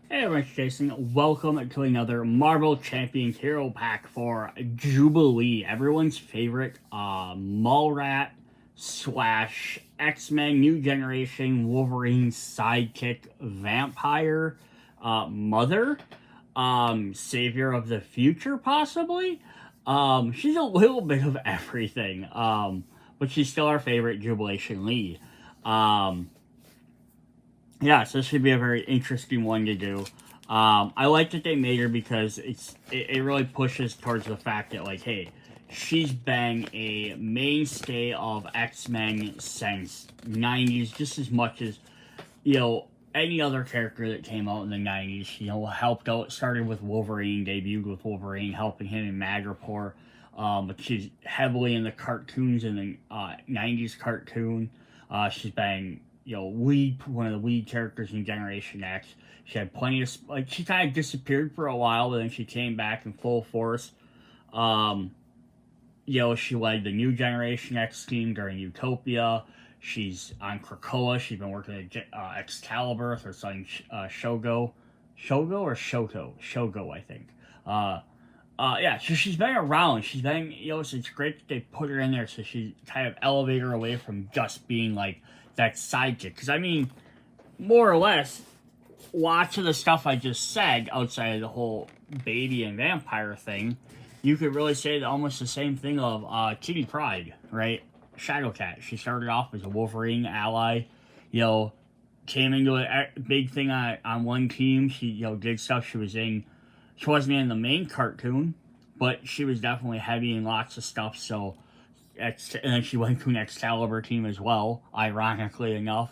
Hey everyone, it's Jason. Welcome to another Marvel Champions Hero Pack for Jubilee, everyone's favorite Mallrat slash X-Men New Generation Wolverine sidekick vampire mother, savior of the future possibly. She's a little bit of everything, but she's still our favorite Jubilation Lee. Um, yeah, so this should be a very interesting one to do. I like that they made her because it really pushes towards the fact that, like, hey, she's been a mainstay of X-Men since 90s, just as much as, any other character that came out in the 90s, helped out, started with Wolverine, debuted with Wolverine, helping him in Madripoor, but she's heavily in the cartoons in the 90s cartoon. She's been one of the lead characters in Generation X. She had plenty of she kind of disappeared for a while, but then she came back in full force. Um, she led the New Generation X team during Utopia. She's on Krakoa. She's been working at Excalibur with her son Shogo, or Shogo, I think. Yeah, so she's been around. She's been, so it's great that they put her in there, so she kind of elevated her away from just being like that sidekick. Because I mean, more or less, lots of the stuff I just said outside of the whole baby and vampire thing, you could really say almost the same thing of Kitty Pryde, right? Shadowcat. She started off as a Wolverine ally, came into a big thing on one team. She did stuff. She wasn't in the main cartoon, but she was definitely heavy in lots of stuff. So, and then she went to an Excalibur team as well. Ironically enough,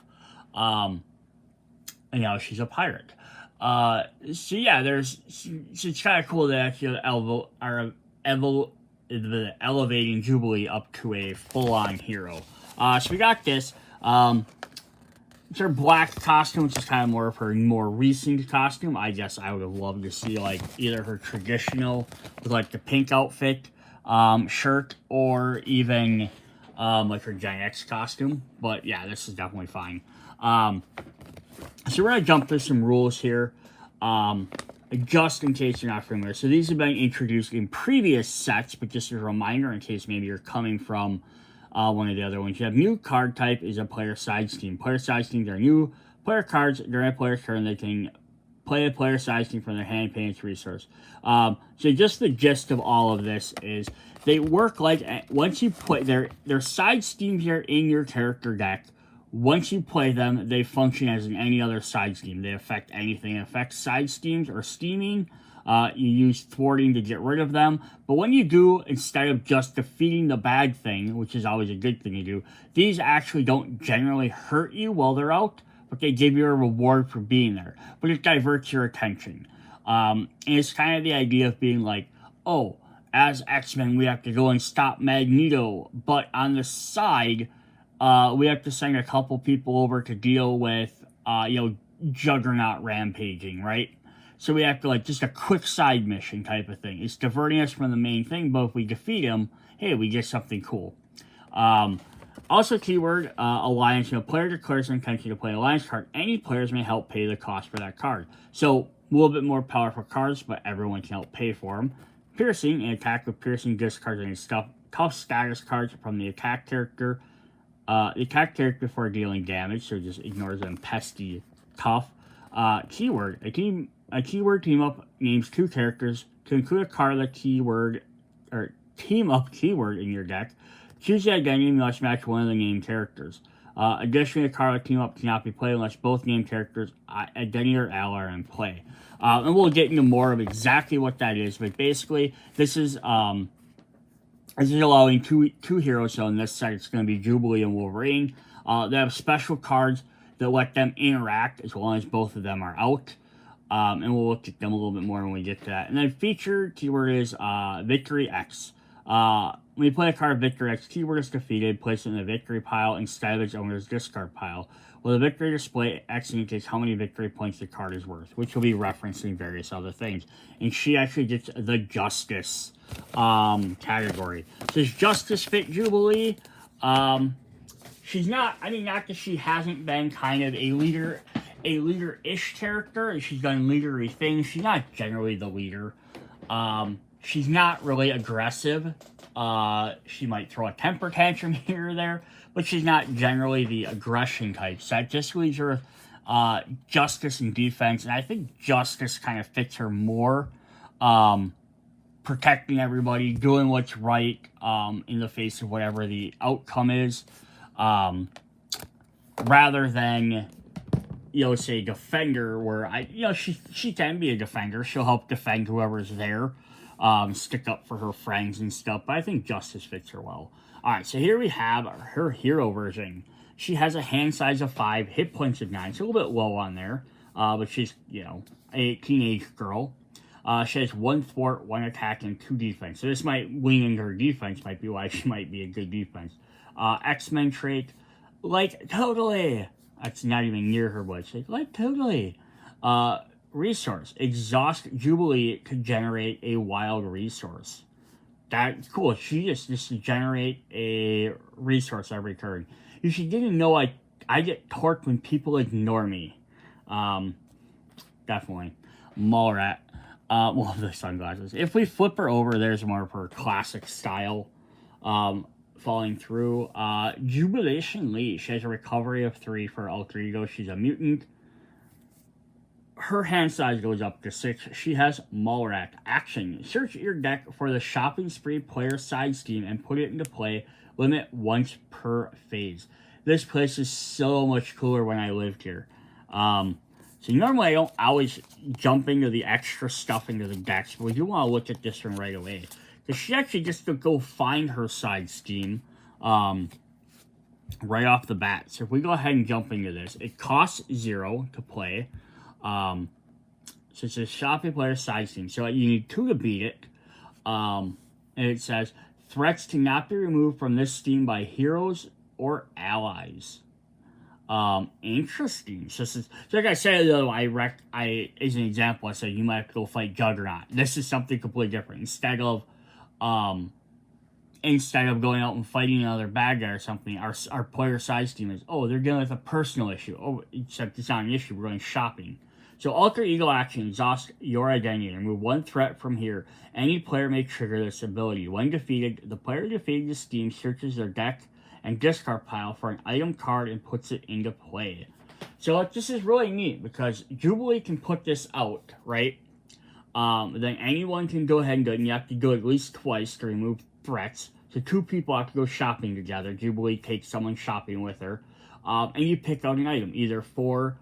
she's a pirate. So yeah, it's kind of cool that actually elevating Jubilee up to a full-on hero. So we got this. It's her black costume, which is kind of more of her more recent costume. I guess I would have loved to see like either her traditional with like the pink outfit, shirt, or even like her Gen X costume. But yeah, this is definitely fine. So we're gonna jump through some rules here, just in case you're not familiar. So these have been introduced in previous sets, but just as a reminder in case maybe you're coming from one of the other ones. You have new card type is a player side team. Player side teams are new player cards during a player's turn. They can play a player side team from their hand, pay its resource. So just the gist of all of this is they work like once you put their side teams here in your character deck. Once you play them, they function as in any other side steam. They affect anything. It affects side steams or steaming. You use thwarting to get rid of them. But when you do, instead of just defeating the bad thing, which is always a good thing to do, these actually don't generally hurt you while they're out, but they give you a reward for being there. But it diverts your attention. And it's kind of the idea of being like, oh, as X-Men, we have to go and stop Magneto. But on the side, we have to send a couple people over to deal with, Juggernaut rampaging, right? So we have to, like, just a quick side mission type of thing. It's diverting us from the main thing, but if we defeat him, hey, we get something cool. Also, keyword, alliance. Player declares an intention to play an alliance card. Any players may help pay the cost for that card. So, a little bit more powerful cards, but everyone can help pay for them. Piercing, an attack with piercing discards any tough status cards from the attack character. The attack character before dealing damage, so just ignores them pesky tough. Keyword, a keyword team up names two characters to include a card that keyword or team up keyword in your deck. Choose the identity and must match one of the named characters. Additionally, a card that team up cannot be played unless both named characters, identity or ally, are in play. And we'll get into more of exactly what that is, but basically, this is allowing two heroes, so in this set it's going to be Jubilee and Wolverine. They have special cards that let them interact as long as both of them are out. And we'll look at them a little bit more when we get to that. And then feature keyword is Victory X. When you play a card Victory X, keyword is defeated, place it in the victory pile instead of its owner's discard pile. With a victory display, X indicates how many victory points the card is worth, which will be referencing various other things. And she actually gets the Justice category. Does Justice fit Jubilee? She's not, not that she hasn't been kind of a leader a leader-ish character. She's done leadery things. She's not generally the leader. She's not really aggressive. She might throw a temper tantrum here or there, but she's not generally the aggression type. So that just leaves her justice and defense, and I think justice kind of fits her more. Protecting everybody, doing what's right in the face of whatever the outcome is, rather than, say, defender, where she can be a defender. She'll help defend whoever's there, stick up for her friends and stuff, but I think justice fits her well. Alright, so here we have her hero version. She has a hand size of 5, hit points of 9, so a little bit low on there, but she's, a teenage girl. She has 1 thwart, 1 attack, and 2 defense. So this might lean into her defense, might be why she might be a good defense. X-Men trait, like totally. That's not even near her website. Like totally. Resource, exhaust Jubilee to generate a wild resource. That's cool. She just to generate a resource every turn. You should get to know I get torqued when people ignore me. Definitely. Mallrat. Love the sunglasses. If we flip her over, there's more of her classic style falling through. Jubilation Lee. She has a recovery of 3 for alter ego. She's a mutant. Her hand size goes up to 6. She has Mallrat. Action. Search your deck for the shopping spree player side scheme and put it into play. Limit once per phase. This place is so much cooler when I lived here. So normally I don't always jump into the extra stuff into the decks, but we do want to look at this one right away. Because she actually just to go find her side scheme right off the bat. So if we go ahead and jump into this, it costs 0 to play. So it's a shopping player side scheme. So you need 2 to beat it. And it says, threats cannot be removed from this scheme by heroes or allies. Interesting. So like I said, though, as an example, I said you might have to go fight Juggernaut. This is something completely different. Instead of going out and fighting another bad guy or something, our player side scheme is, they're dealing with a personal issue. Except it's not an issue. We're going shopping. So alter ego action, exhaust your identity. Remove 1 threat from here. Any player may trigger this ability. When defeated, the player defeating the scheme searches their deck and discard pile for an item card and puts it into play. So this is really neat because Jubilee can put this out, right? Then anyone can go ahead and do it, and you have to do it at least twice to remove threats. So 2 people have to go shopping together. Jubilee takes someone shopping with her, and you pick out an item, either for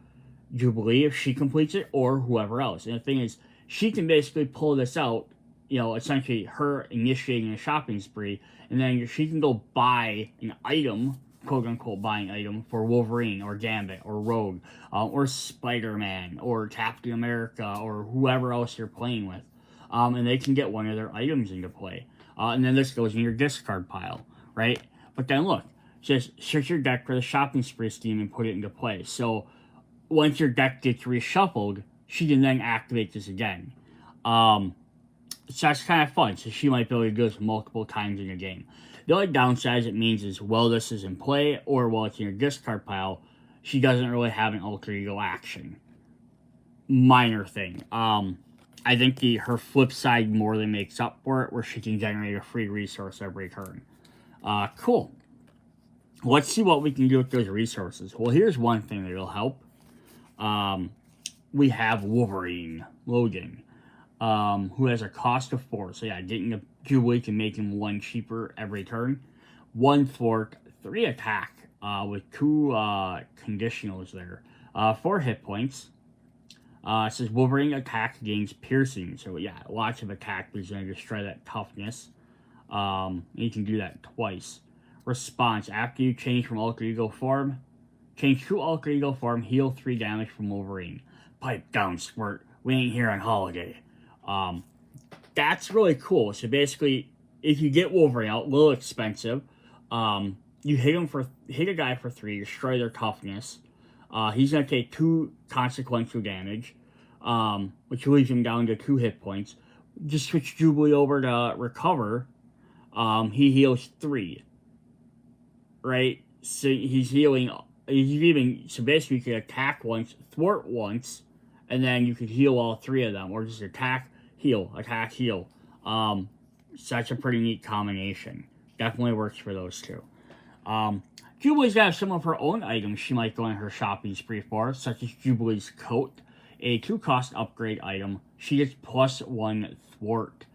Jubilee if she completes it, or whoever else. And the thing is, she can basically pull this out, essentially her initiating a shopping spree, and then she can go buy an item, quote-unquote buy an item, for Wolverine, or Gambit, or Rogue, or Spider-Man, or Captain America, or whoever else you're playing with. And they can get one of their items into play. And then this goes in your discard pile, right? But then look, just search your deck for the shopping spree scheme and put it into play. So once your deck gets reshuffled, she can then activate this again. So that's kind of fun. So she might be able to do this multiple times in a game. The only downside it means is while this is in play or while it's in your discard pile, she doesn't really have an alter ego action. Minor thing. I think her flip side more than makes up for it, where she can generate a free resource every turn. Cool. Let's see what we can do with those resources. Well, here's one thing that will help. We have Wolverine, Logan, who has a cost of 4. So yeah, getting a Jubilee can make him 1 cheaper every turn. 1 thwart, 3 attack, with 2 conditionals there. 4 hit points. It says Wolverine attack gains piercing. So yeah, lots of attack, but he's going to destroy that toughness. You can do that twice. Response, after you change from alter ego form, change to alter ego form, heal 3 damage from Wolverine. Pipe down, Squirt. We ain't here on holiday. That's really cool. So basically, if you get Wolverine out, a little expensive, you hit a guy for 3, destroy their toughness. He's going to take 2 consequential damage, which leaves him down to 2 hit points. Just switch Jubilee over to recover. He heals 3. Right? So he's healing so basically you could attack once, thwart once, and then you could heal all three of them, or just attack, heal, attack, heal. So that's a pretty neat combination. Definitely works for those two. Jubilee's got some of her own items she might go on her shopping spree for, such as Jubilee's coat, a 2-cost upgrade item. She gets +1 thwart.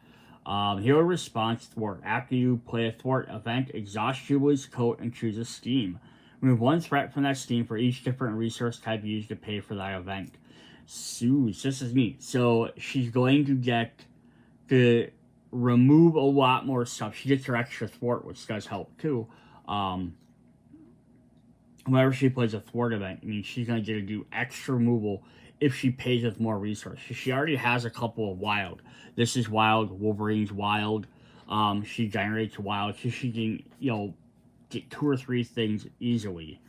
Hero response thwart. After you play a thwart event, exhaust Jubilee's coat and choose a steam. Remove 1 threat from that steam for each different resource type used to pay for that event. So this is neat. So she's going to get to remove a lot more stuff. She gets her extra thwart, which does help too. Whenever she plays a thwart event, I mean, she's going to get to do extra removal if she pays with more resources. She already has a couple of wild. This is wild. Wolverine's wild. She generates wild. So she can, get 2 or 3 things easily.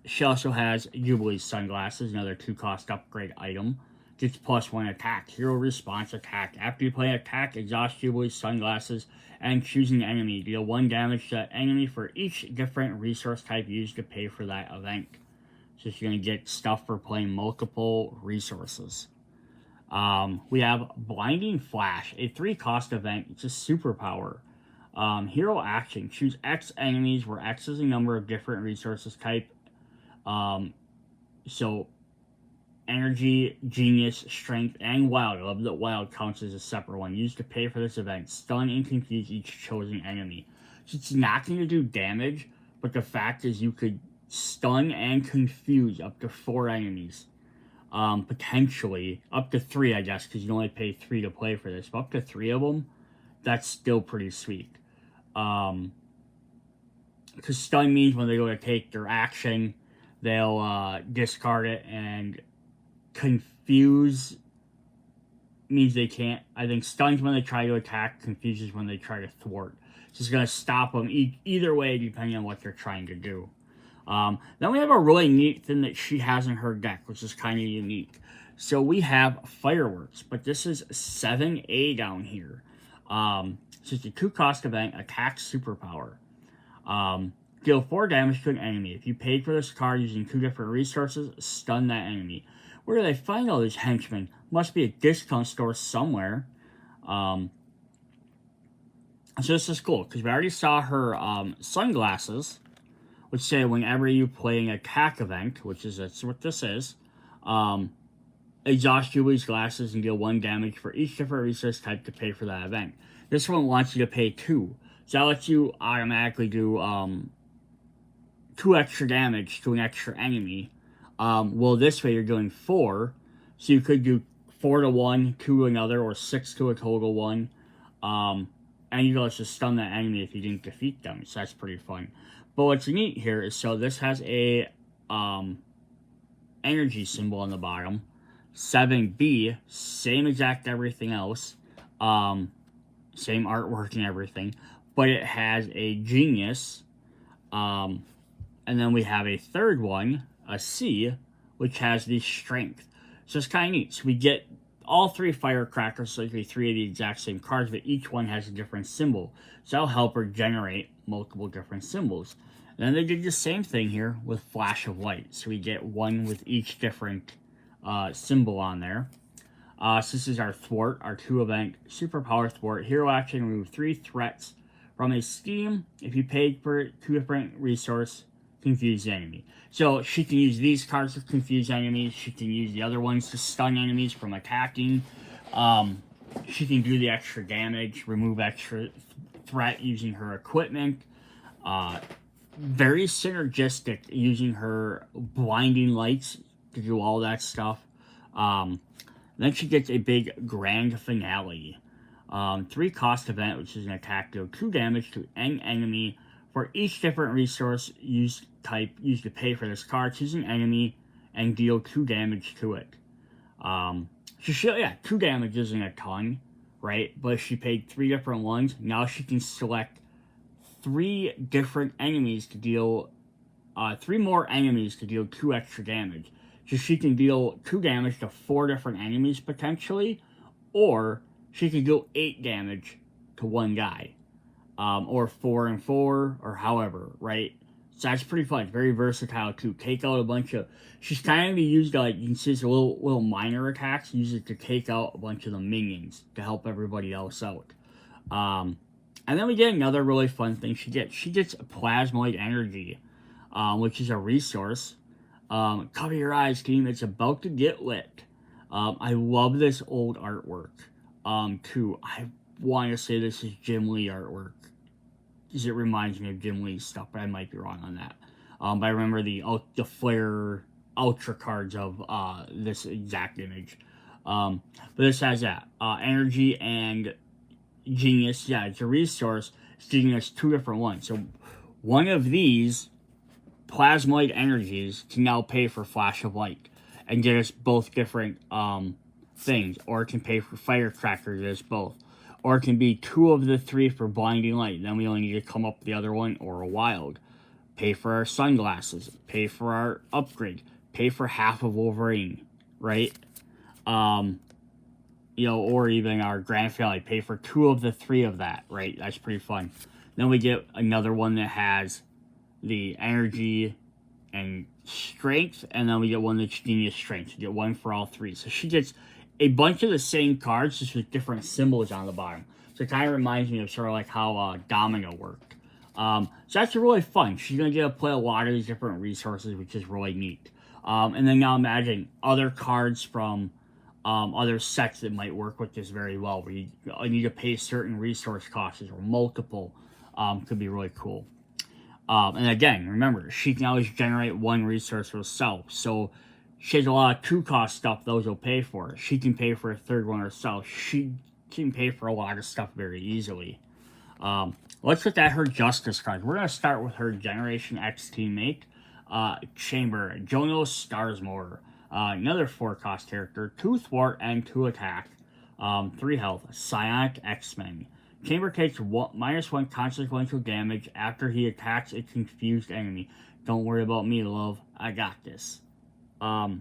She also has Jubilee's sunglasses, another 2-cost upgrade item. Gets +1 attack. Hero response attack. After you play an attack, exhaust Jubilee's sunglasses and choose an enemy. Deal 1 damage to that enemy for each different resource type used to pay for that event. So she's going to get stuff for playing multiple resources. We have Blinding Flash, a 3-cost event. It's a superpower. Hero action. Choose X enemies, where X is a number of different resources type. So energy, genius, strength, and wild. I love that wild counts as a separate one. Used to pay for this event. Stun and confuse each chosen enemy. So it's not going to do damage, but the fact is you could stun and confuse up to 4 enemies. Potentially. Up to 3, I guess, because you only pay 3 to play for this. But up to 3 of them, that's still pretty sweet. Because stun means when they go to take their action, they'll discard it, and confuse means they can't. I think stuns when they try to attack, confuses when they try to thwart. So it's going to stop them either way depending on what they're trying to do. Then we have a really neat thing that she has in her deck, which is kind of unique. So we have Fireworks, but this is 7A down here. So it's a 2-cost event, attack superpower. Deal 4 damage to an enemy. If you paid for this card using 2 different resources, stun that enemy. Where do they find all these henchmen? Must be a discount store somewhere. So this is cool, because we already saw her sunglasses, which say whenever you play an attack event, that's what this is, exhaust Jubilee's glasses and deal 1 damage for each different resource type to pay for that event. This one wants you to pay 2. So that lets you automatically do 2 extra damage to an extra enemy. Well, this way you're doing 4. So you could do 4 to 1, 2 to another, or 6 to a total 1. And you can also stun that enemy if you didn't defeat them. So that's pretty fun. But what's neat here is, so this has a energy symbol on the bottom. 7B, same exact everything else. Same artwork and everything. But it has a genius. And then we have a third one, a C, which has the strength. So it's kind of neat. So we get all 3 firecrackers, so 3 of the exact same cards, but each one has a different symbol. So that'll help her generate multiple different symbols. And then they did the same thing here with Flash of Light. So we get 1 with each different symbol on there. So this is our thwart, our 2-event superpower thwart. Hero action, remove 3 threats from a steam. If you paid for 2 different resource, confuse the enemy. So she can use these cards to confuse enemies. She can use the other ones to stun enemies from attacking. She can do the extra damage, remove extra threat using her equipment. Very synergistic using her blinding lights to do all that stuff. Then she gets a big grand finale. 3-cost event, which is an attack, deal 2 damage to an enemy for each different resource used to pay for this card. Choose an enemy and deal 2 damage to it. So 2 damage isn't a ton, right? But if she paid 3 different ones, now she can select 3 different enemies to deal 3 more enemies to deal 2 extra damage. So she can deal 2 damage to 4 different enemies potentially, or she can deal 8 damage to 1 guy. Or 4 and 4, or however, right? So that's pretty fun. It's very versatile too. Take out a bunch of. She's kind of used like you can see, some little minor attacks. Use it to take out a bunch of the minions to help everybody else out. And then we get another really fun thing. She gets plasmoid energy, which is a resource. Cover your eyes, team. It's about to get lit. I love this old artwork. Too. I want to say this is Jim Lee artwork. It reminds me of Jim Lee's stuff, but I might be wrong on that. But I remember the Flare Ultra cards of this exact image. But this has that. Energy and Genius. Yeah, it's a resource. It's giving us two different ones. So one of these plasmoid energies can now pay for Flash of Light and get us both different things. Or it can pay for Firecracker, get us both. Or it can be two of the three for Blinding Light. Then we only need to come up with the other one, or a Wild. Pay for our sunglasses. Pay for our upgrade. Pay for half of Wolverine, right? Or even our Grand Finale. Pay for two of the three of that, right? That's pretty fun. Then we get another one that has the energy and strength, and then we get one that's Genius Strength. We get one for all three. So she gets a bunch of the same cards, just with different symbols on the bottom. So it kind of reminds me of sort of like how Domino worked. So that's really fun. She's going to get to play a lot of these different resources, which is really neat. And then now imagine other cards from other sets that might work with this very well, where you need to pay certain resource costs or multiple. Could be really cool. And again, remember, she can always generate one resource herself. So she has a lot of 2-cost stuff those will pay for. She can pay for a third one herself. She can pay for a lot of stuff very easily. Let's look at her Justice cards. We're going to start with her Generation X teammate, Chamber, Jonas Starsmore. Another 4-cost character, 2 thwart and 2 attack, 3 health, Psionic X-Men. Chamber takes -1 consequential damage after he attacks a confused enemy. Don't worry about me, love. I got this. So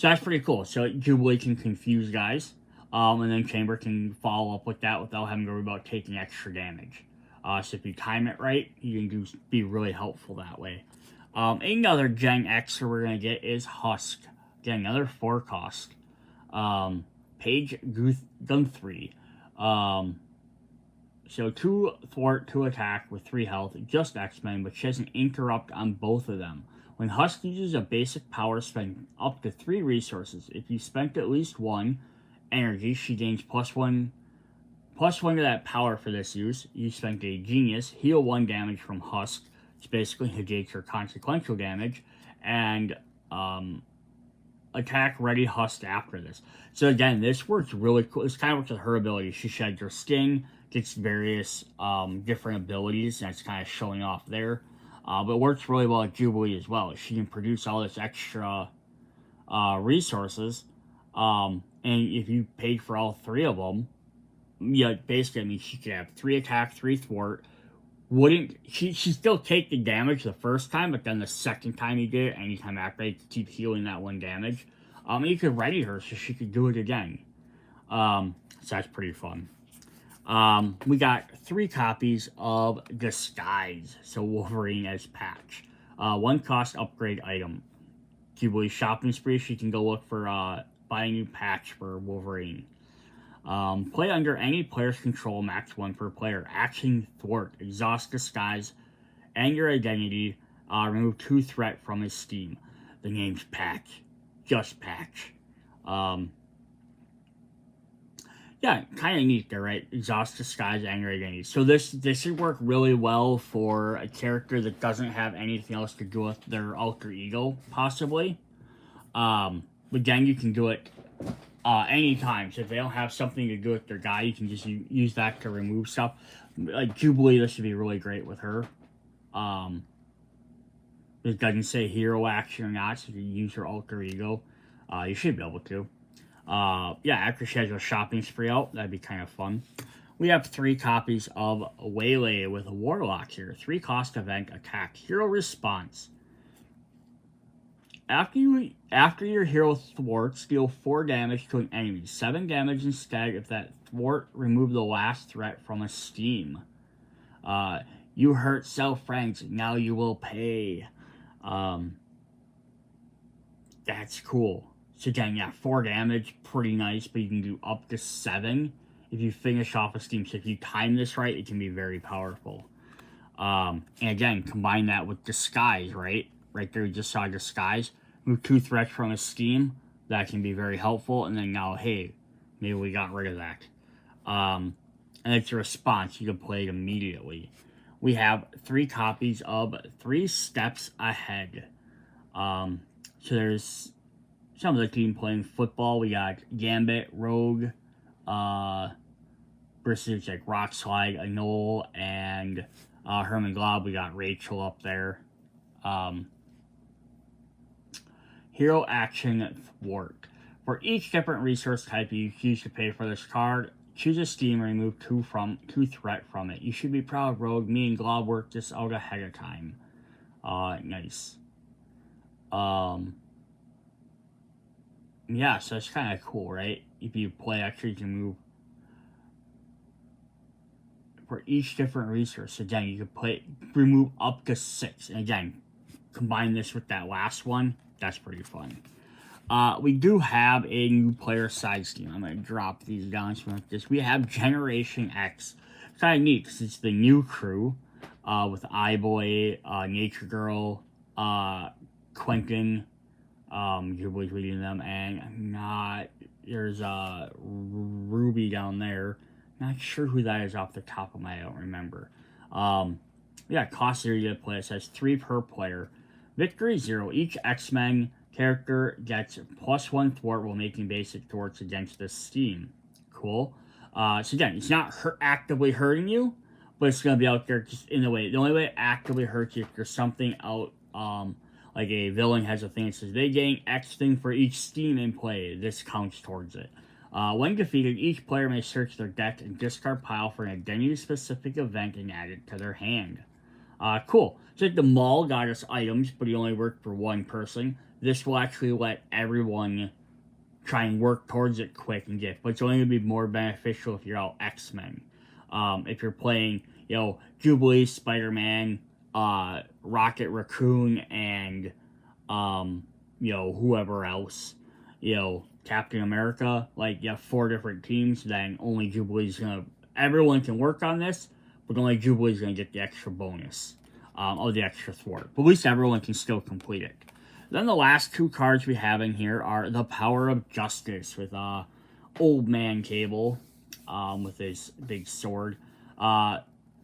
that's pretty cool. So Jubilee can confuse guys, and then Chamber can follow up with that without having to worry about taking extra damage. So if you time it right, you can be really helpful that way. Another Gen X we're going to get is Husk. Again, another 4-cost. Paige Guthrie. So 2 thwart, 2 attack with 3 health, just X-Men, but she has an interrupt on both of them. When Husk uses a basic power, spend up to 3 resources. If you spent at least 1 energy, she gains +1 to that power for this use. You spent a Genius, heal 1 damage from Husk, which basically negates her consequential damage, and attack ready Husk after this. So again, this works really cool. This kind of works with her ability. She sheds her skin, gets various different abilities, and it's kind of showing off there. But it works really well at Jubilee as well. She can produce all this extra resources, and if you paid for all 3 of them, basically, I mean, she could have 3 attack, 3 thwart. She still take the damage the first time, but then the second time you did it, anytime after, you keep healing that 1 damage. You could ready her so she could do it again. So that's pretty fun. We got 3 copies of Disguise, so Wolverine as Patch. 1-cost upgrade item. Jubilee shopping spree, she can go look for buy a new patch for Wolverine. Play under any player's control, max 1 per player. Action thwart, exhaust disguise, and your identity. Remove 2 threat from his Steam. The name's Patch. Just Patch. Yeah, kind of neat there, right? Exhaust disguise and your identity. So this should work really well for a character that doesn't have anything else to do with their alter ego, possibly. But then you can do it anytime. So if they don't have something to do with their guy, you can just use that to remove stuff. Like Jubilee, this should be really great with her. It doesn't say hero action or not, so if you use her alter ego, you should be able to. After she has a shopping spree out, that'd be kind of fun. We have 3 copies of Waylay with a Warlock here. 3-cost event attack. Hero response. After your hero thwarts, deal 4 damage to an enemy. 7 damage instead if that thwart removed the last threat from a Steam. You hurt friends, now you will pay. That's cool. So again, yeah, 4 damage, pretty nice, but you can do up to 7 if you finish off a steam. So if you time this right, it can be very powerful. And again, combine that with Disguise, right? Right there, we just saw Disguise. Move 2 threats from a steam. That can be very helpful. And then now, hey, maybe we got rid of that. And it's a response. You can play it immediately. We have 3 copies of 3 Steps Ahead. So there's some of the team playing football. We got Gambit, Rogue, versus like Rock Slide, Anole, and Herman Glob. We got Rachel up there. Hero Action Thwart. For each different resource type you choose to pay for this card, choose a steam and remove 2 threat from it. You should be proud, Rogue. Me and Glob worked this out ahead of time. Nice. Yeah, so it's kind of cool, right? If you play extra, you can move for each different resource. Again, you can remove up to 6. And again, combine this with that last one. That's pretty fun. We do have a new player side steam. I'm going to drop these down so like this. We have Generation X. It's kind of neat because it's the new crew with iBoy, Nature Girl, Quentin, Jubilee's leading them, and there's Ruby down there. Not sure who that is off the top of my head, I don't remember. Yeah, cost area to play. It says 3 per player. Victory 0. Each X-Men character gets +1 thwart while making basic thwarts against this steam. Cool. So again, it's not actively hurting you, but it's going to be out there just in the way. The only way it actively hurts you if there's something out, like a villain has a thing that says they gain X thing for each steam in play. This counts towards it. When defeated, each player may search their deck and discard pile for an identity-specific event and add it to their hand. Cool. So like the mall got us items, but he only worked for 1 person. This will actually let everyone try and work towards it quick and get, but it's only going to be more beneficial if you're out X-Men. If you're playing, Jubilee, Spider-Man, Rocket Raccoon, and, whoever else, Captain America, like, you have 4 different teams, then only Jubilee's gonna, everyone can work on this, but only Jubilee's gonna get the extra bonus, of the extra thwart. But at least everyone can still complete it. Then the last 2 cards we have in here are the Power of Justice with, Old Man Cable, with his big sword.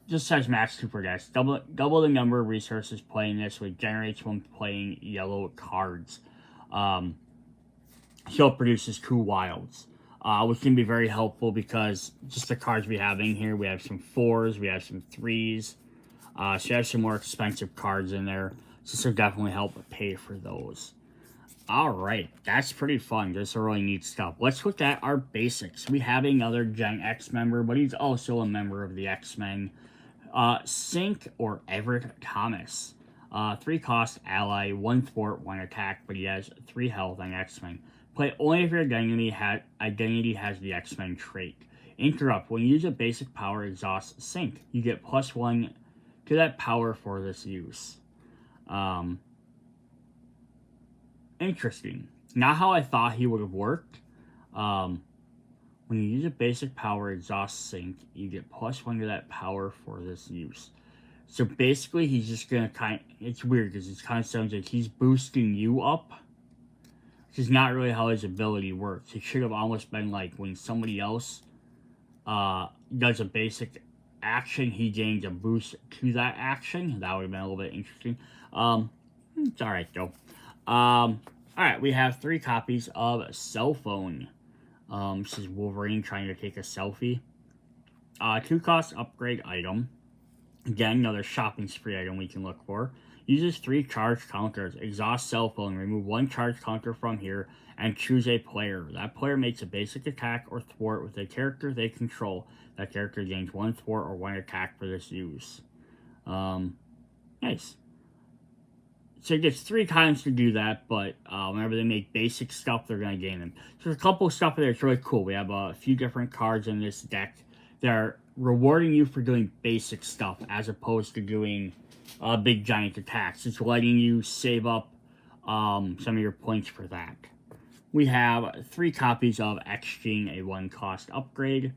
Just says max 2 per deck. Double the number of resources playing this, which generates when playing yellow cards. So it produces 2 wilds, which can be very helpful because just the cards we have in here, we have some 4s, we have some 3s, so you have some more expensive cards in there, so this will definitely help pay for those. Alright, that's pretty fun. This is really neat stuff. Let's look at our basics. We have another Gen X member, but he's also a member of the X-Men. Sync or Everett Thomas. 3 cost ally, 1 thwart, 1 attack, but he has 3 health on X-Men. Play only if your identity has the X-Men trait. Interrupt. When you use a basic power exhaust sync, you get +1 to that power for this use. Interesting. Not how I thought he would have worked. When you use a basic power exhaust sync, you get +1 to that power for this use. So basically, he's just gonna it's weird because it kind of sounds like he's boosting you up. Which is not really how his ability works. It should have almost been like when somebody else does a basic action, he gains a boost to that action. That would have been a little bit interesting. It's alright though. Alright, we have 3 copies of Cell Phone. This is Wolverine trying to take a selfie. 2 cost upgrade item. Again, another shopping spree item we can look for. Uses 3 charge counters. Exhaust Cell Phone. Remove 1 charge counter from here and choose a player. That player makes a basic attack or thwart with a character they control. That character gains 1 thwart or 1 attack for this use. Nice. So it gets 3 times to do that, but whenever they make basic stuff, they're going to gain them. So there's a couple of stuff there that's really cool. We have a few different cards in this deck they're rewarding you for doing basic stuff as opposed to doing big giant attacks. It's letting you save up some of your points for that. We have 3 copies of X-Gene, a 1-cost upgrade.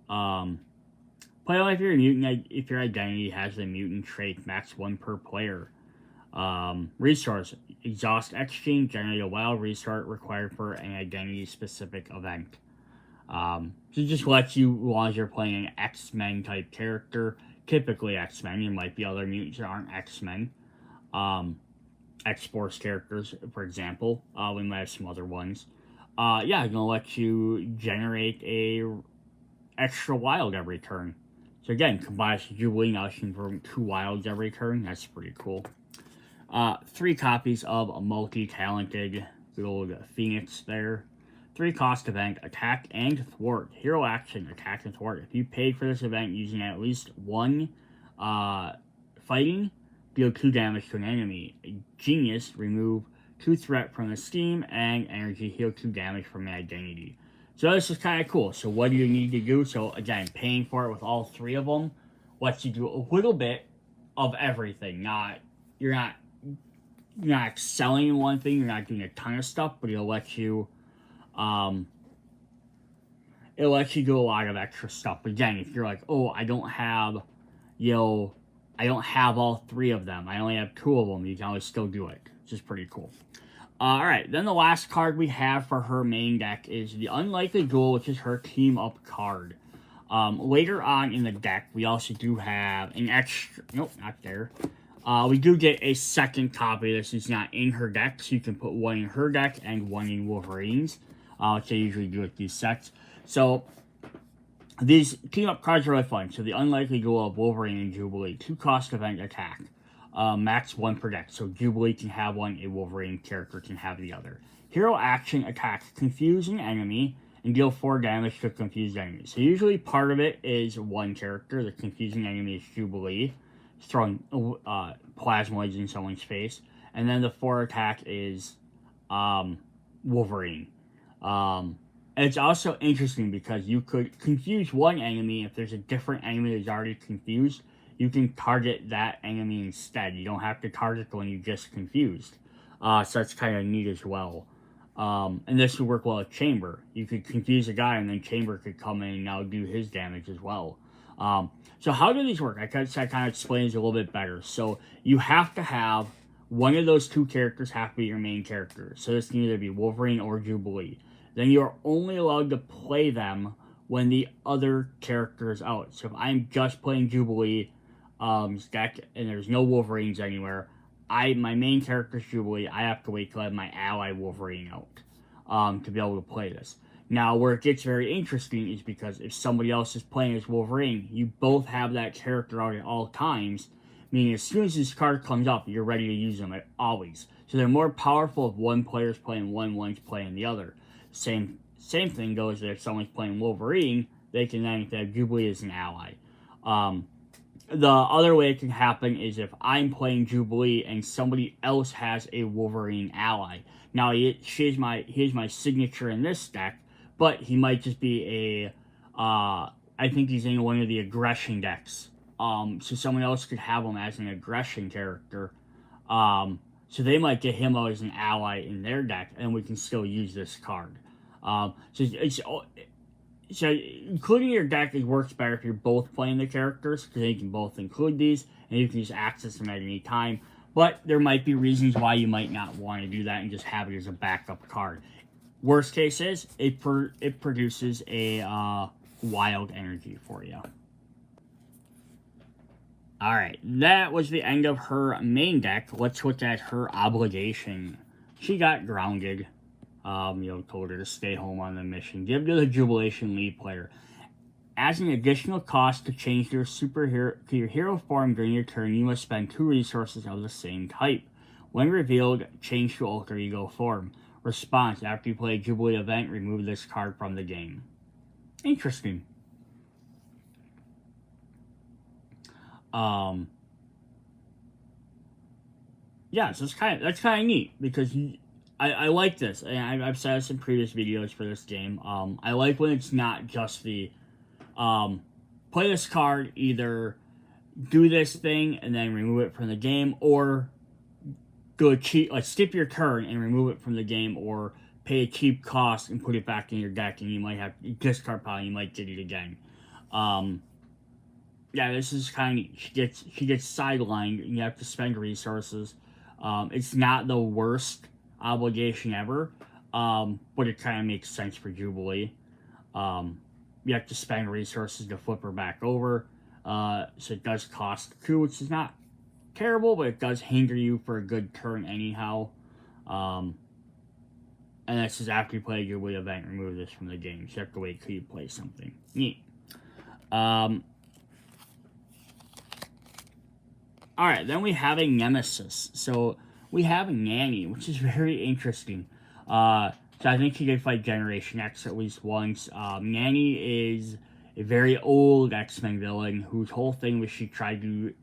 Play only if your mutant, if your identity has the mutant trait, max 1 per player. Resource, exhaust X-Gene, generate a wild resource required for an identity-specific event. So it just lets you, as long as you're playing an X-Men type character, typically X-Men, there might be other mutants that aren't X-Men. X-Force characters, for example. We might have some other ones. Yeah, it's gonna let you generate a extra wild every turn. So again, combines Jubilee, now you can bring 2 wilds every turn. That's pretty cool. 3 copies of a multi-talented little Phoenix there. 3-cost event, attack and thwart. Hero action, attack and thwart. If you paid for this event using at least 1 fighting, deal 2 damage to an enemy. A genius, remove 2 threat from the Steam, and energy, heal 2 damage from an identity. So this is kind of cool. So what do you need to do? So again, paying for it with all 3 of them lets you do a little bit of everything. You're not excelling in one thing. You're not doing a ton of stuff, but it'll let you do a lot of extra stuff. But again, if you're like, oh, I don't have all 3 of them. I only have 2 of them. You can always still do it, which is pretty cool. Alright, then the last card we have for her main deck is the Unlikely Duel, which is her team-up card. Later on in the deck, we also do have an extra... Nope, not there. We do get a second copy. This is not in her deck, so you can put 1 in her deck and 1 in Wolverine's, which I usually do with these sets. So, these team-up cards are really fun. So, the Unlikely Duel of Wolverine and Jubilee. 2-cost event attack. Max 1 per deck. So Jubilee can have 1, a Wolverine character can have the other. Hero action, attack, confuse an enemy, and deal 4 damage to confused enemies. So usually part of it is 1 character. The confusing enemy is Jubilee, throwing plasmoids in someone's face. And then the 4 attack is Wolverine. And it's also interesting because you could confuse 1 enemy if there's a different enemy that's already confused. You can target that enemy instead. You don't have to target the one you just confused. So that's kind of neat as well. And this would work well with Chamber. You could confuse a guy and then Chamber could come in and now do his damage as well. So how do these work? I kind of explains it a little bit better. So you have to have one of those 2 characters have to be your main character. So this can either be Wolverine or Jubilee. Then you're only allowed to play them when the other character is out. So if I'm just playing Jubilee deck and there's no Wolverines anywhere, my main character is Jubilee. I have to wait till I have my ally Wolverine out to be able to play this. Now, where it gets very interesting is because if somebody else is playing as Wolverine, you both have that character out at all times, meaning as soon as this card comes up, you're ready to use them always. So they're more powerful if one player's playing one, one's playing the other. Same thing goes if someone's playing Wolverine, they can then have Jubilee as an ally. The other way it can happen is if I'm playing Jubilee and somebody else has a Wolverine ally. Now, here's my signature in this deck, but he might just be I think he's in one of the aggression decks. So someone else could have him as an aggression character. So they might get him out as an ally in their deck, and we can still use this card. So including your deck, it works better if you're both playing the characters, because you can both include these, and you can just access them at any time. But there might be reasons why you might not want to do that and just have it as a backup card. Worst case is, it produces a wild energy for you. Alright, that was the end of her main deck. Let's look at her obligation. She got grounded. Told her to stay home on the mission. Give to the Jubilation lead player. As an additional cost to change your superhero to your hero form during your turn, you must spend 2 resources of the same type. When revealed, change to alter ego form. Response: after you play a Jubilee event, remove this card from the game. Interesting. Yeah, so that's kind of neat because I like this, and I've said this in previous videos for this game. I like when it's not just the play this card, either do this thing and then remove it from the game, or do a cheap, like skip your turn and remove it from the game, or pay a cheap cost and put it back in your deck, and you might have discard pile, you might get it again. Yeah, this is kind of, she gets sidelined, and you have to spend resources. It's not the worst obligation ever, but it kind of makes sense for Jubilee. You have to spend resources to flip her back over, so it does cost 2, which is not terrible, but it does hinder you for a good turn anyhow. And this is after you play a Jubilee event, remove this from the game, so you have to wait till you play something. Neat. Alright, then we have a nemesis. So we have Nanny, which is very interesting. So I think she did fight Generation X at least once. Nanny is a very old X-Men villain whose whole thing was she tried to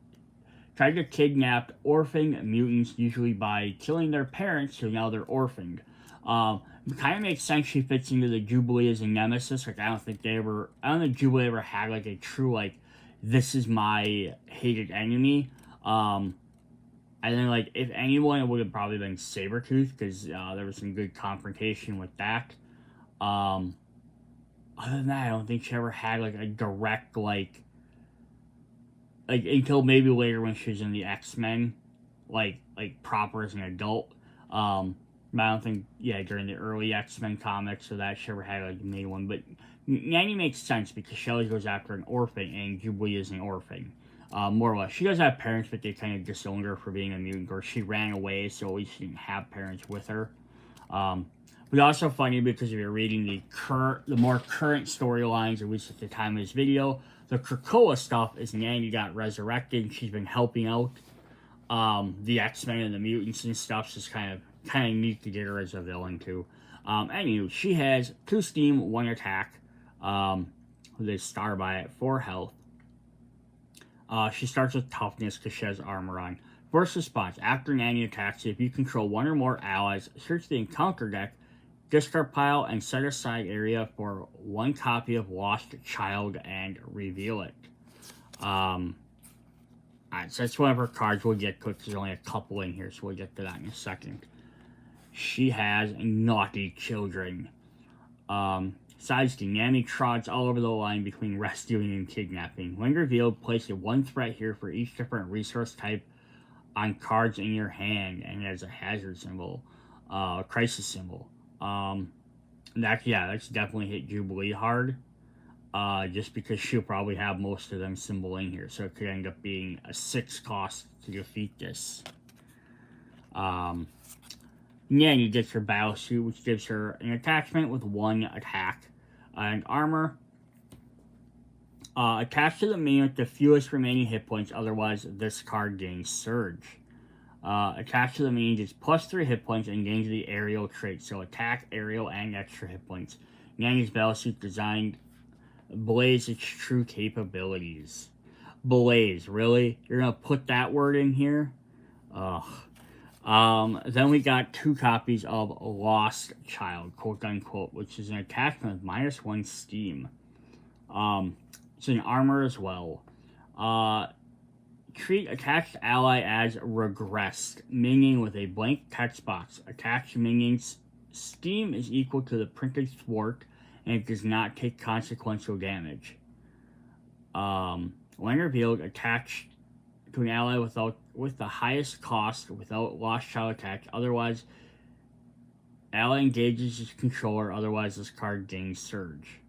kidnap orphan mutants, usually by killing their parents, so now they're orphaned. It kind of makes sense she fits into the Jubilee as a nemesis. Like, I don't think Jubilee ever had, like, a true, like, this is my hated enemy. And then, like, if anyone, it would have probably been Sabretooth, because there was some good confrontation with that. Other than that, I don't think she ever had, like, a direct, like, until maybe later when she was in the X-Men, like proper as an adult. But I don't think, during the early X-Men comics or that, she ever had, like, a main one. But Nanny makes sense because she always goes after an orphan, and Jubilee is an orphan. More or less. She does have parents, but they kind of disowned her for being a mutant, or she ran away, so at least she didn't have parents with her. But also funny because if you're reading the more current storylines, at least at the time of this video, the Krakoa stuff is Nanny got resurrected, and she's been helping out the X-Men and the mutants and stuff, so it's kind of neat to get her as a villain too. Anyway, she has 2 steam, 1 attack, with a star by it, 4 health. She starts with toughness because she has armor on. First response, after Nanny attacks, if you control 1 or more allies, search the encounter deck, discard pile, and set aside area for 1 copy of Lost Child and reveal it. Alright, so that's one of her cards. We'll get to it because there's only a couple in here, so we'll get to that in a second. She has naughty children. Side scheme, Nanny trots all over the line between rescuing and kidnapping. When revealed, place a 1 threat here for each different resource type on cards in your hand, and as a hazard symbol, crisis symbol. That's definitely hit Jubilee hard. Just because she'll probably have most of them symbol in here, so it could end up being a 6 cost to defeat this. Nanny gets her battle suit, which gives her an attachment with 1 attack and armor. Attached to the minion with the fewest remaining hit points, otherwise this card gains Surge. Attached to the minion gets +3 hit points and gains the aerial trait, so attack, aerial, and extra hit points. Nanny's battle suit designed blaze its true capabilities. Blaze, really? You're gonna put that word in here? Ugh. Then we got 2 copies of Lost Child, quote unquote, which is an attachment with -1 steam. It's an armor as well. Treat attached ally as regressed minion with a blank text box. Attached minion's steam is equal to the printed thwart, and it does not take consequential damage. When revealed, attached to an ally with the highest cost without Lost Child attack. Otherwise, ally engages its controller. Otherwise, this card gains Surge.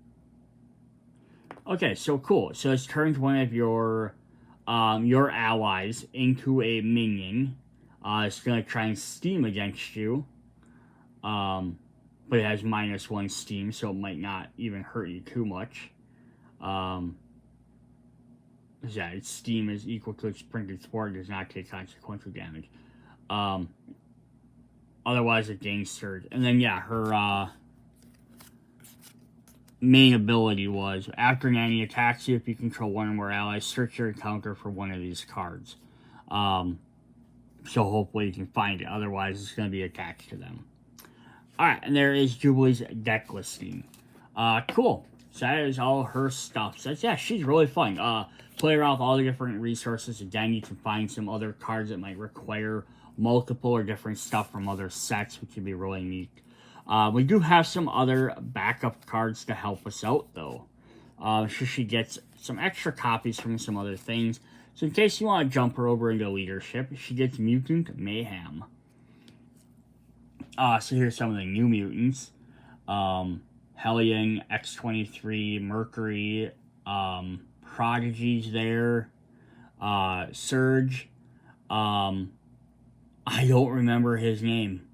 Okay, so cool. So this turns one of your allies into a minion. It's gonna try and steam against you. But it has -1 steam, so it might not even hurt you too much. Its steam is equal to its printed thwart, does not take consequential damage. Otherwise, it gains Surge. And then, her main ability was, after Nanny attacks you, if you control 1 or more allies, search your encounter for 1 of these cards. So hopefully you can find it. Otherwise, it's going to be attached to them. Alright, and there is Jubilee's deck listing. Cool. So that is all her stuff. So yeah, she's really fun. Play around with all the different resources. Again, you can find some other cards that might require multiple or different stuff from other sets, which would be really neat. We do have some other backup cards to help us out, though. So she gets some extra copies from some other things. So in case you want to jump her over into leadership, she gets Mutant Mayhem. So here's some of the new mutants. Hellion, X-23, Mercury, Prodigy's there, Surge, I don't remember his name,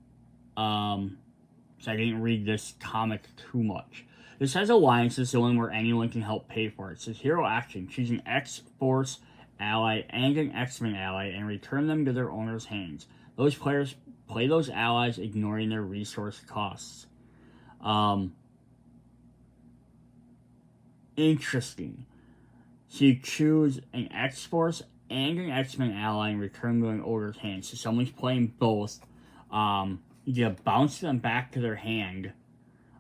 so I didn't read this comic too much. This has alliances, the one where anyone can help pay for it. It says hero action, choose an X-Force ally and an X-Men ally and return them to their owner's hands. Those players play those allies, ignoring their resource costs. Interesting. So you choose an X-Force and an X-Men ally and return them to an owner's hand. So someone's playing both. You get to bounce them back to their hand.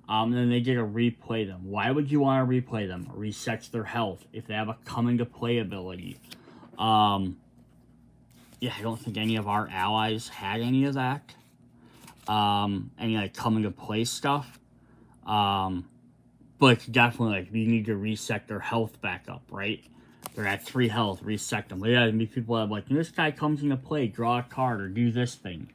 And then they get to replay them. Why would you want to replay them? It resets their health if they have a coming to play ability. Yeah, I don't think any of our allies had any of that. Any like coming to play stuff. But it's definitely like you need to reset their health back up, right? They're at 3 health, reset them. But yeah, there'll be people that have like, this guy comes into play, draw a card or do this thing.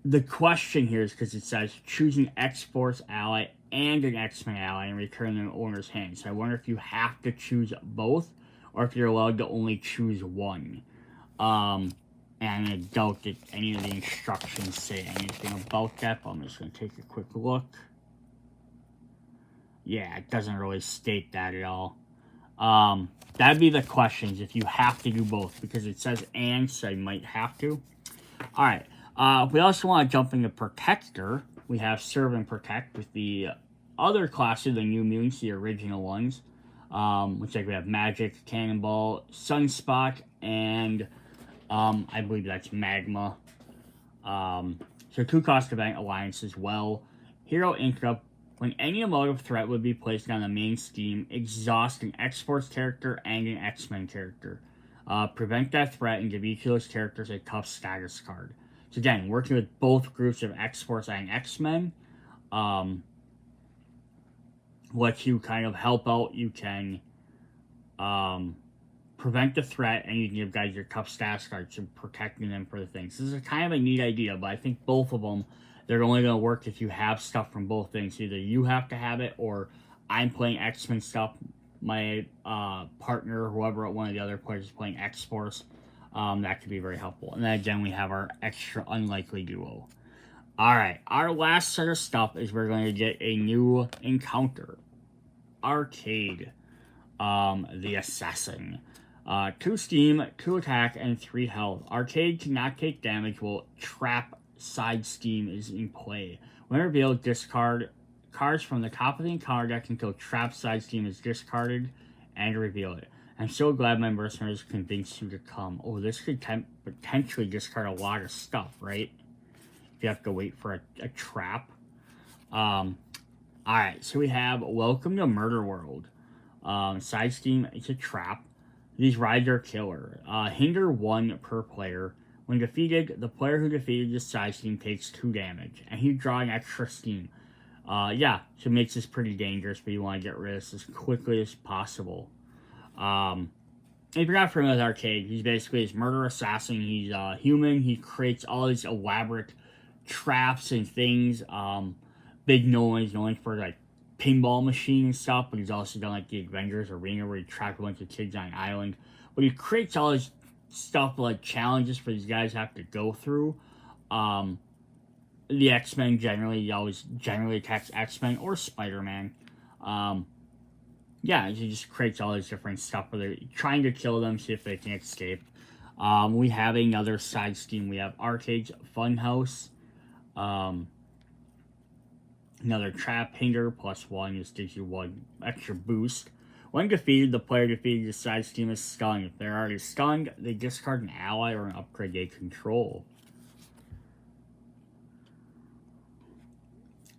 The question here is because it says choose an X-Force ally and an X-Men ally and return them to owner's hand. So I wonder if you have to choose both or if you're allowed to only choose one. And I doubt that any of the instructions say anything about that, but I'm just going to take a quick look. Yeah, it doesn't really state that at all. That'd be the questions if you have to do both, because it says and, so you might have to. Alright, we also want to jump into Protector. We have Serve and Protect with the other classes, the new mutants, the original ones. Which like we have Magic, Cannonball, Sunspot, and I believe that's Magma. So 2 cost event alliance as well. Hero Interrupt. When any emotive threat would be placed on the main scheme, exhaust an X-Force character and an X-Men character. Prevent that threat and give each of those characters a tough status card. So again, working with both groups of X-Force and X-Men, let you kind of help out. You can prevent the threat, and you can give guys your tough status cards and protecting them for the things. This is kind of a neat idea, but I think both of them, they're only going to work if you have stuff from both things. Either you have to have it, or I'm playing X-Men stuff. My partner, whoever, one of the other players is playing X-Force. That could be very helpful. And then again, we have our extra unlikely duo. Alright, our last set of stuff is we're going to get a new encounter. Arcade. The Assassin. 2 steam, 2 attack, and 3 health. Arcade cannot take damage while trap side steam is in play. When revealed, discard cards from the top of the encounter deck until trap side steam is discarded and reveal it. I'm so glad my mercenaries convinced you to come. Oh, this could potentially discard a lot of stuff, right? If you have to wait for a trap. Alright, so we have Welcome to Murder World. Side steam, it's a trap. These rides are killer. Hinder 1 per player. When defeated, the player who defeated this side steam takes 2 damage, and you draw an extra steam. Yeah, so it makes this pretty dangerous, but you want to get rid of this as quickly as possible. If you're not familiar with Arcade, he's basically this murder assassin. He's human. He creates all these elaborate traps and things. Big noise, known for like pinball machine and stuff, but he's also done like the Avengers Arena where he trapped a bunch of kids on an island. But he creates all this stuff like challenges for these guys have to go through. The X-Men he always generally attacks X-Men or Spider-Man. Yeah, he just creates all this different stuff where they're trying to kill them, see if they can escape. We have another side steam. We have Arcade's Funhouse. Another trap hinder, +1, just gives you 1 extra boost. When defeated, the player defeated the side steam is stunned. If they're already stunned, they discard an ally or an upgrade they control.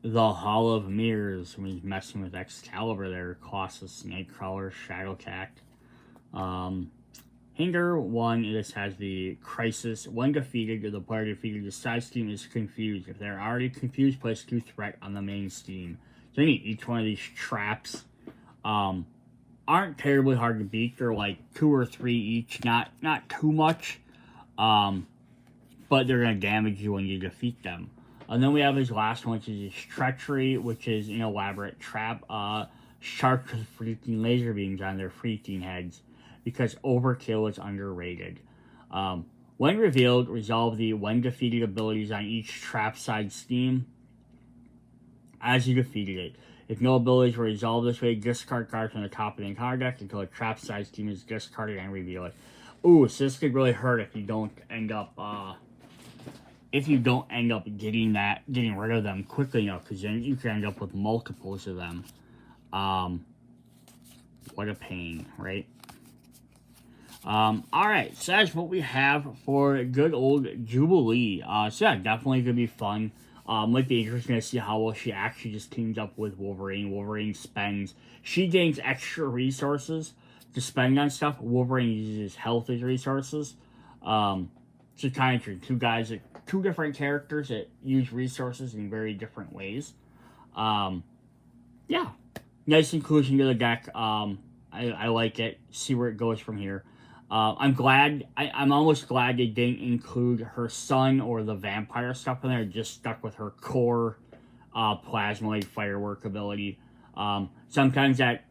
the Hall of Mirrors, when he's messing with Excalibur there, Colossus, Nightcrawler, Shadowcat. Hinder 1, this has the Crisis. When defeated, the player defeated, the side steam is confused. If they're already confused, place 2 threat on the main steam. So each one of these traps aren't terribly hard to beat. They're like 2 or 3 each, not too much, but they're going to damage you when you defeat them. And then we have his last one, which is his Treachery, which is an elaborate trap. Sharks with freaking laser beams on their freaking heads, because overkill is underrated. When revealed, resolve the when defeated abilities on each trap side steam as you defeated it. If no abilities were resolved this way, discard cards from the top of the encounter deck until a trap side steam is discarded and reveal it. Ooh, so this could really hurt if you don't end up getting rid of them quickly enough, because then you can end up with multiples of them. What a pain, right? Alright, so that's what we have for good old Jubilee. So yeah, definitely gonna be fun. Might be interesting to see how well she actually just teams up with Wolverine. She gains extra resources to spend on stuff. Wolverine uses health as resources. So kind of interesting. Two different characters that use resources in very different ways. Yeah, nice inclusion to the deck. I like it. See where it goes from here. I'm almost glad they didn't include her son or the vampire stuff in there. Just stuck with her core plasmoid firework ability. Sometimes that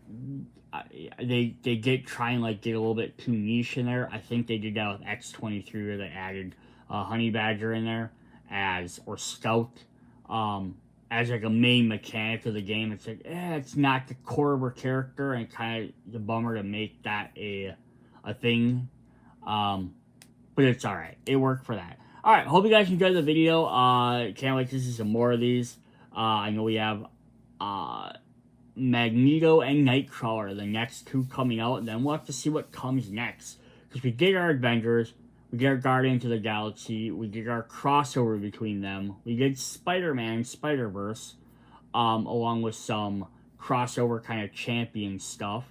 they try and get a little bit too niche in there. I think they did that with X-23, where they added Honey Badger in there or Scout as like a main mechanic of the game. It's like, it's not the core of her character, and kind of the bummer to make that a thing. But it's alright. It worked for that. Alright, hope you guys enjoyed the video. Can't wait to see some more of these. I know we have Magneto and Nightcrawler, the next 2 coming out, and then we'll have to see what comes next. Because we did our Avengers, we did our Guardians of the Galaxy, we did our crossover between them, we did Spider-Man, Spider-Verse, along with some crossover kind of champion stuff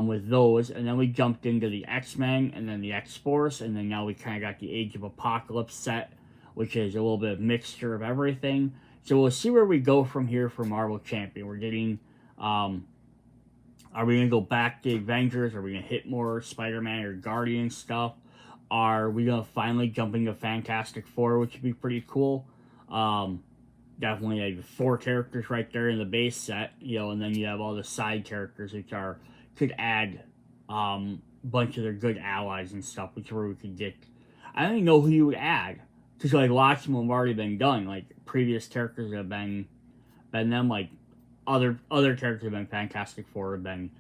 with those, and then we jumped into the X-Men, and then the X-Force, and then now we kind of got the Age of Apocalypse set, which is a little bit of mixture of everything. So we'll see where we go from here for Marvel Champion. We're getting, are we going to go back to Avengers? Are we going to hit more Spider-Man or Guardian stuff? Are we going to finally jump into Fantastic Four, which would be pretty cool? Definitely 4 characters right there in the base set, and then you have all the side characters, which could add a bunch of their good allies and stuff, which is where we could get. I don't even know who you would add, because lots of them have already been done. Previous characters have been them. Other characters have been Fantastic Four, have been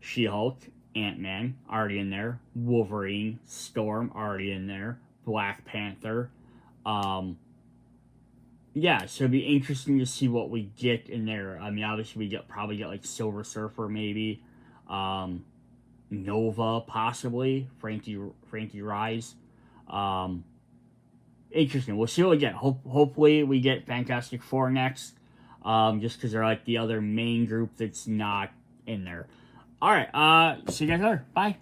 She-Hulk, Ant-Man already in there, Wolverine, Storm already in there, Black Panther. Yeah, so it'd be interesting to see what we get in there. I mean, obviously we probably get Silver Surfer, maybe, Nova, possibly, Frankie Rise. Interesting. We'll see what we get. Hopefully we get Fantastic Four next, just because they're the other main group that's not in there. All right. See you guys later. Bye.